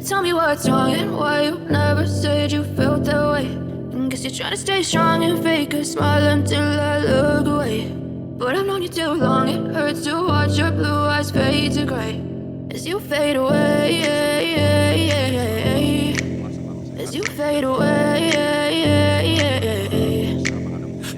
Tell me what's wrong and why you never said you felt that way. And guess you're trying to stay strong and fake a smile until I look away. But I've known you too long, it hurts to watch your blue eyes fade to gray as you fade away, as you fade away.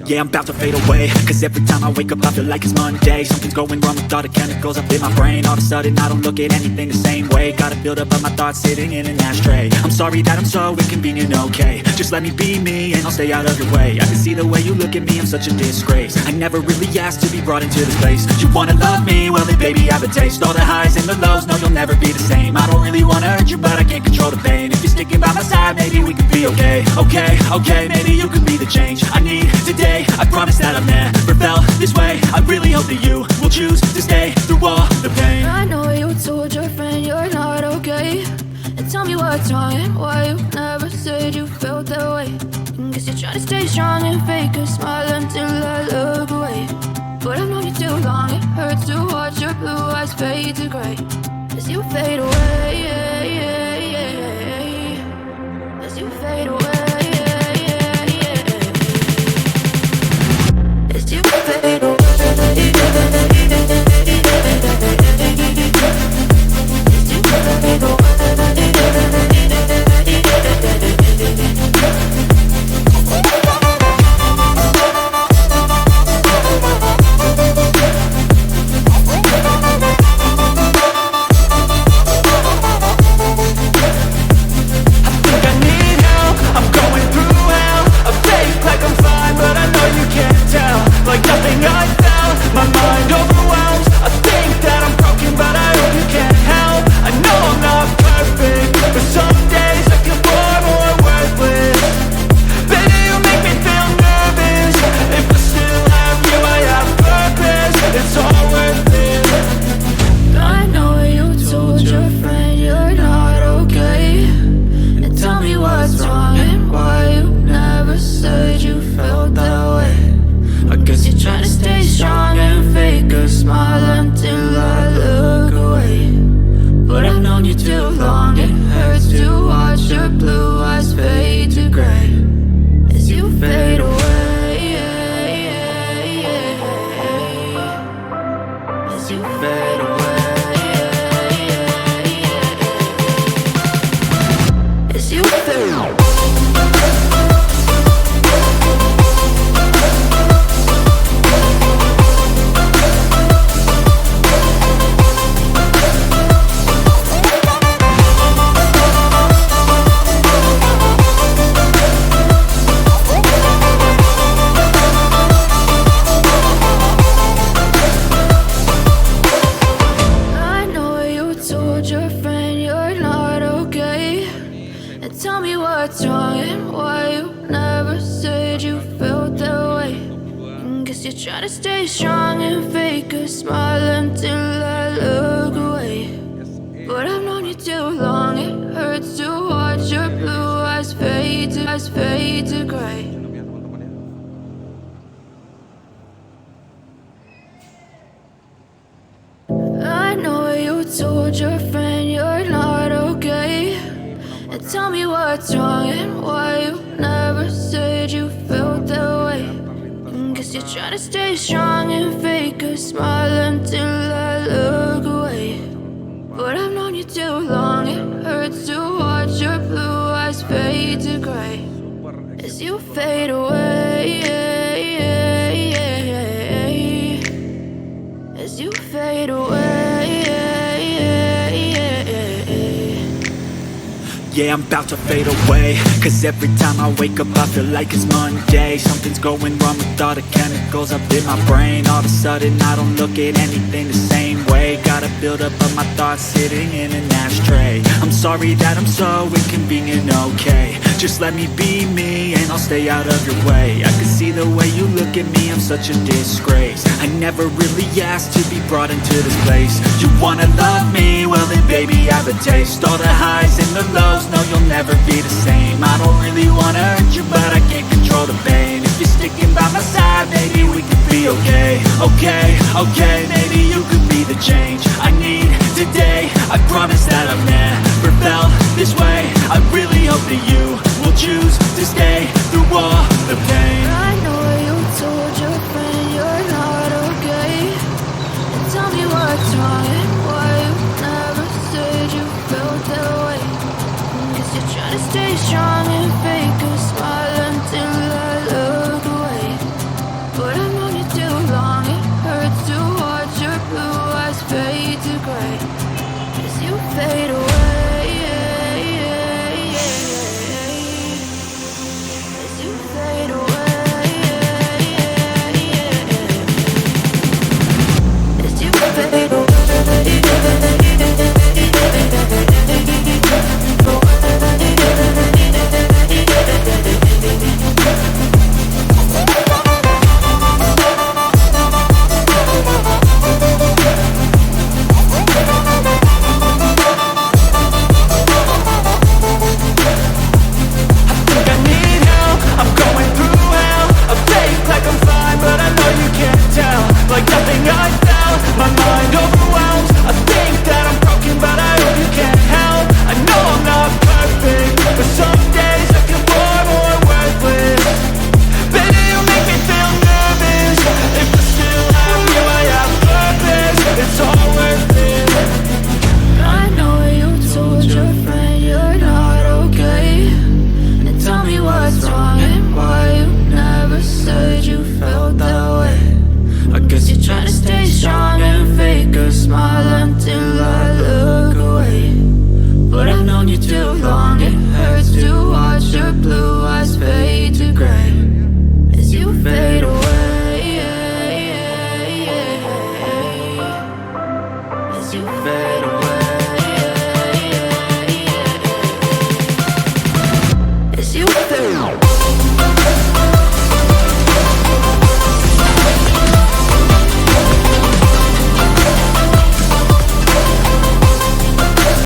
Yeah, I'm about to fade away, cause every time I wake up I feel like it's Monday. Something's going wrong with all the chemicals up in my brain. All of a sudden I don't look at anything the same way. Gotta build up of my thoughts sitting in an ashtray. I'm sorry that I'm so inconvenient, okay. Just let me be me and I'll stay out of your way. I can see the way you look at me, I'm such a disgrace. I never really asked to be brought into this place. You wanna love me? Well then baby I have a taste. All the highs and the lows, no you'll never be the same. I don't really wanna hurt you but I can't control the pain. If you're sticking by my side maybe we could be okay. Okay, maybe you could be the change I need today. I promise that I've never felt this way. I really hope that you will choose to stay through all the pain. I know you told your friend you're not okay. And tell me what's wrong and why you never said you felt that way. And guess you're trying to stay strong and fake a smile until I look away. But I've known you too long, it hurts to watch your blue eyes fade to grey as you fade away, as you fade away. Fade away. Yeah, I'm about to fade away, cause every time I wake up I feel like it's Monday. Something's going wrong with all the chemicals up in my brain. All of a sudden I don't look at anything the same way. Gotta build up of my thoughts sitting in an ashtray. I'm sorry that I'm so inconvenient, okay. Just let me be me and I'll stay out of your way. I can see the way you look at me, I'm such a disgrace. I never really asked to be brought into this place. You wanna love me? Well then baby I have a taste. All the highs and the lows, no you'll never be the same. I don't really wanna hurt you but I can't control the pain. If you're sticking by my side maybe we could be okay. Okay, maybe you could be the change I need today. I promise that I've never felt this to stay strong and fake